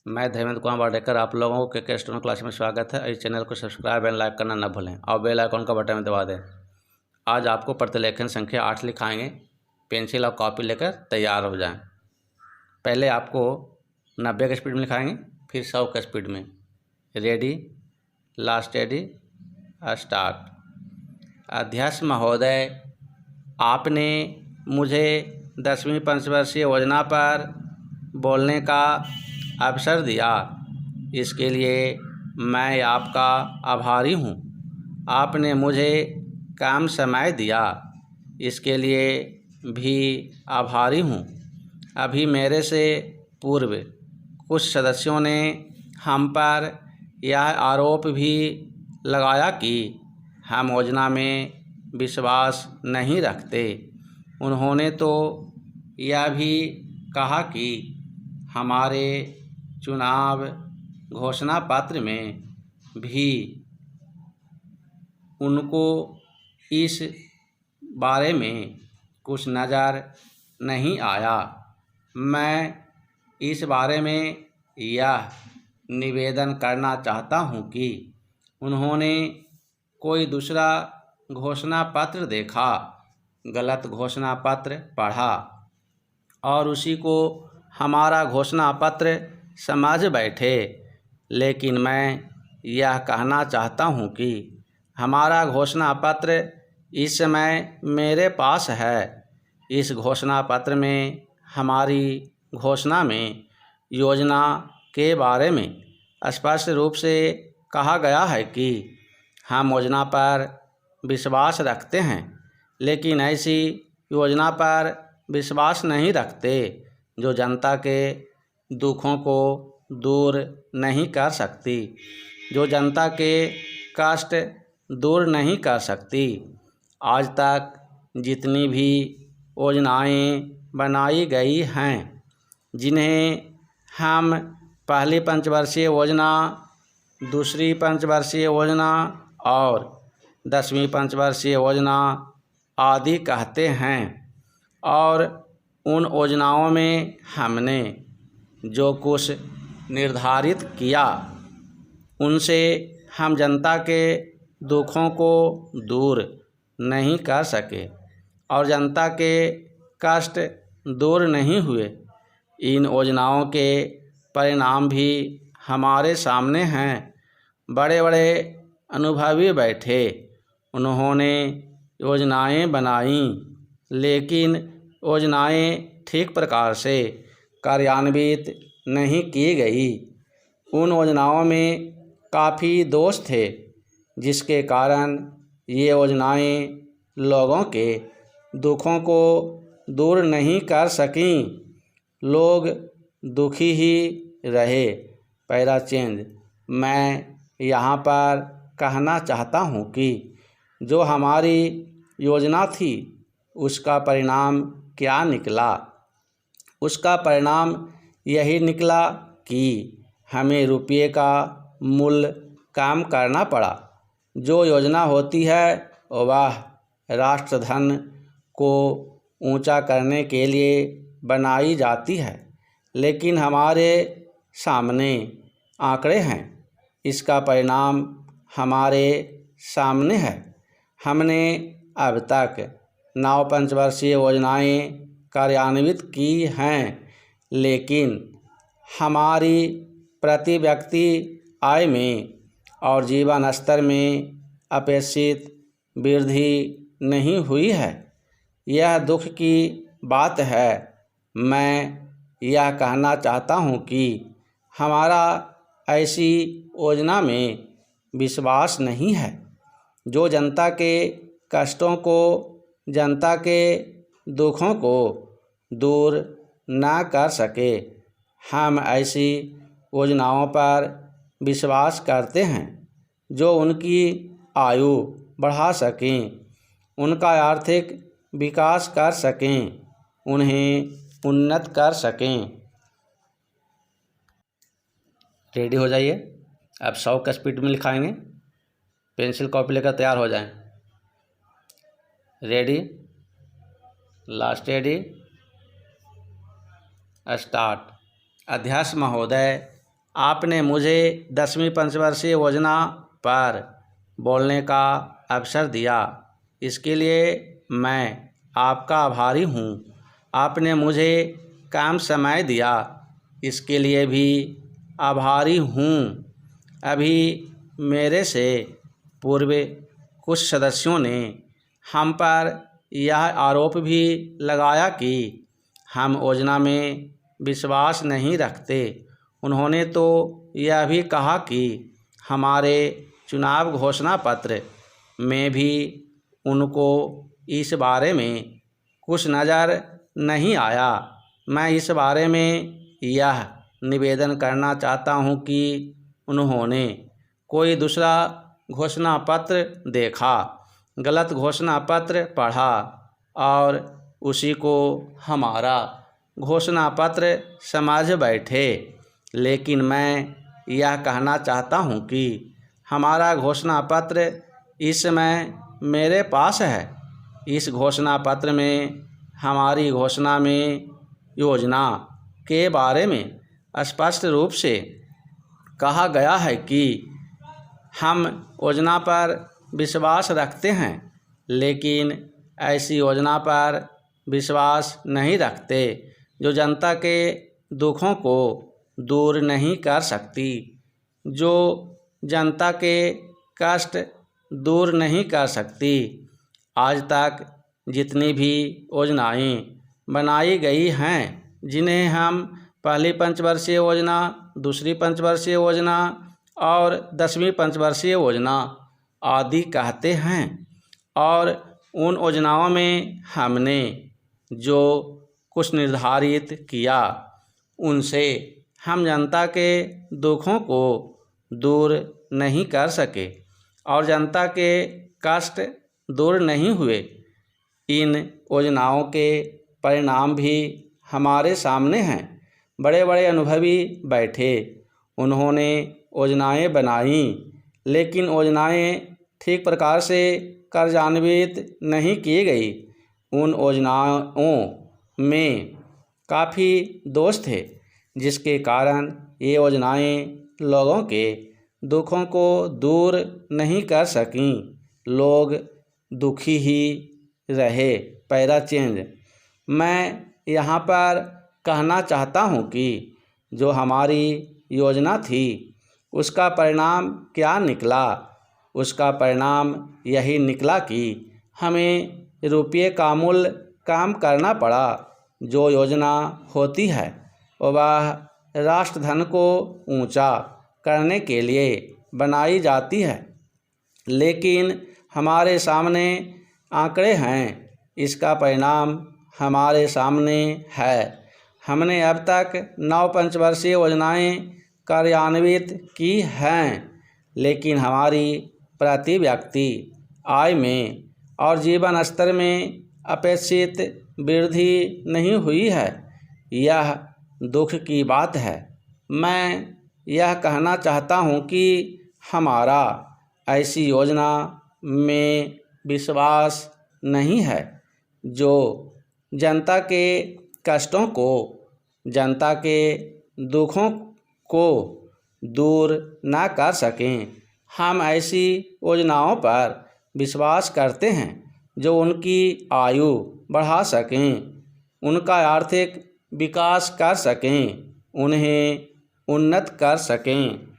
मैं धर्मेंद्र कुमार वाडेकर, आप लोगों को के स्टूडेंट क्लास में स्वागत है। इस चैनल को सब्सक्राइब एंड लाइक करना न भूलें और बेल आइकन का बटन में दबा दें। आज आपको प्रतिलेखन संख्या 8 लिखाएंगे। पेंसिल और कॉपी लेकर तैयार हो जाएं। पहले आपको 90 के स्पीड में लिखाएंगे, फिर 100 के स्पीड में। Ready, last ready, start. अध्यक्ष महोदय, आपने मुझे 10वीं पंचवर्षीय योजना पर बोलने का अवसर दिया, इसके लिए मैं आपका आभारी हूँ। आपने मुझे कम समय दिया, इसके लिए भी आभारी हूँ। अभी मेरे से पूर्व कुछ सदस्यों ने हम पर यह आरोप भी लगाया कि हम योजना में विश्वास नहीं रखते। उन्होंने तो यह भी कहा कि हमारे चुनाव घोषणा पत्र में भी उनको इस बारे में कुछ नज़र नहीं आया। मैं इस बारे में यह निवेदन करना चाहता हूं कि उन्होंने कोई दूसरा घोषणा पत्र देखा, गलत घोषणा पत्र पढ़ा और उसी को हमारा घोषणा पत्र समझ बैठे। लेकिन मैं यह कहना चाहता हूं कि हमारा घोषणा पत्र इस समय मेरे पास है। इस घोषणा पत्र में हमारी घोषणा में योजना के बारे में स्पष्ट रूप से कहा गया है कि हम योजना पर विश्वास रखते हैं, लेकिन ऐसी योजना पर विश्वास नहीं रखते जो जनता के दुखों को दूर नहीं कर सकती, जो जनता के कष्ट दूर नहीं कर सकती। आज तक जितनी भी योजनाएं बनाई गई हैं, जिन्हें हम पहली पंचवर्षीय योजना, दूसरी पंचवर्षीय योजना और 10वीं पंचवर्षीय योजना आदि कहते हैं, और उन योजनाओं में हमने जो कुछ निर्धारित किया, उनसे हम जनता के दुखों को दूर नहीं कर सके और जनता के कष्ट दूर नहीं हुए। इन योजनाओं के परिणाम भी हमारे सामने हैं। बड़े बड़े अनुभवी बैठे, उन्होंने योजनाएं बनाई, लेकिन योजनाएं ठीक प्रकार से कार्यान्वित नहीं की गई। उन योजनाओं में काफ़ी दोष थे, जिसके कारण ये योजनाएं लोगों के दुखों को दूर नहीं कर सकीं। लोग दुखी ही रहे। Para change. मैं यहाँ पर कहना चाहता हूँ कि जो हमारी योजना थी, उसका परिणाम क्या निकला। उसका परिणाम यही निकला कि हमें रुपये का मूल्य कम करना पड़ा। जो योजना होती है वह राष्ट्रधन को ऊंचा करने के लिए बनाई जाती है, लेकिन हमारे सामने आंकड़े हैं। इसका परिणाम हमारे सामने है। हमने अब तक 9 पंचवर्षीय योजनाएं कार्यान्वित की हैं, लेकिन हमारी प्रति व्यक्ति आय में और जीवन स्तर में अपेक्षित वृद्धि नहीं हुई है। यह दुख की बात है। मैं यह कहना चाहता हूँ कि हमारा ऐसी योजना में विश्वास नहीं है जो जनता के कष्टों को, जनता के दुखों को दूर ना कर सके। हम ऐसी योजनाओं पर विश्वास करते हैं जो उनकी आयु बढ़ा सकें, उनका आर्थिक विकास कर सकें, उन्हें उन्नत कर सकें। रेडी हो जाइए। अब 100 का स्पीड में लिखाएंगे। पेंसिल कॉपी लेकर तैयार हो जाएं। Ready, last ready, start. अध्यक्ष महोदय, आपने मुझे 10वीं पंचवर्षीय योजना पर बोलने का अवसर दिया, इसके लिए मैं आपका आभारी हूँ। आपने मुझे कम समय दिया, इसके लिए भी आभारी हूँ। अभी मेरे से पूर्व कुछ सदस्यों ने हम पर यह आरोप भी लगाया कि हम योजना में विश्वास नहीं रखते। उन्होंने तो यह भी कहा कि हमारे चुनाव घोषणा पत्र में भी उनको इस बारे में कुछ नज़र नहीं आया। मैं इस बारे में यह निवेदन करना चाहता हूं कि उन्होंने कोई दूसरा घोषणा पत्र देखा, गलत घोषणा पत्र पढ़ा और उसी को हमारा घोषणा पत्र समझ बैठे। लेकिन मैं यह कहना चाहता हूं कि हमारा घोषणा पत्र इस समय मेरे पास है। इस घोषणा पत्र में हमारी घोषणा में योजना के बारे में स्पष्ट रूप से कहा गया है कि हम योजना पर विश्वास रखते हैं, लेकिन ऐसी योजना पर विश्वास नहीं रखते जो जनता के दुखों को दूर नहीं कर सकती, जो जनता के कष्ट दूर नहीं कर सकती। आज तक जितनी भी योजनाएं बनाई गई हैं, जिन्हें हम पहली पंचवर्षीय योजना, दूसरी पंचवर्षीय योजना और 10वीं पंचवर्षीय योजना आदि कहते हैं, और उन योजनाओं में हमने जो कुछ निर्धारित किया, उनसे हम जनता के दुखों को दूर नहीं कर सके और जनता के कष्ट दूर नहीं हुए। इन योजनाओं के परिणाम भी हमारे सामने हैं। बड़े बड़े अनुभवी बैठे, उन्होंने योजनाएं बनाई, लेकिन योजनाएं ठीक प्रकार से कार्यान्वित नहीं की गई। उन योजनाओं में काफ़ी दोष थे, जिसके कारण ये योजनाएं लोगों के दुखों को दूर नहीं कर सकीं। लोग दुखी ही रहे। Para change. मैं यहाँ पर कहना चाहता हूँ कि जो हमारी योजना थी, उसका परिणाम क्या निकला? उसका परिणाम यही निकला कि हमें रुपये का मूल्य कम करना पड़ा। जो योजना होती है वह राष्ट्रधन को ऊंचा करने के लिए बनाई जाती है, लेकिन हमारे सामने आंकड़े हैं, इसका परिणाम हमारे सामने है। हमने अब तक 9 पंचवर्षीय योजनाएं कार्यान्वित की हैं, लेकिन हमारी प्रति व्यक्ति आय में और जीवन स्तर में अपेक्षित वृद्धि नहीं हुई है। यह दुख की बात है। मैं यह कहना चाहता हूँ कि हमारा ऐसी योजना में विश्वास नहीं है जो जनता के कष्टों को, जनता के दुखों को दूर ना कर सकें। हम ऐसी योजनाओं पर विश्वास करते हैं जो उनकी आयु बढ़ा सकें, उनका आर्थिक विकास कर सकें, उन्हें उन्नत कर सकें।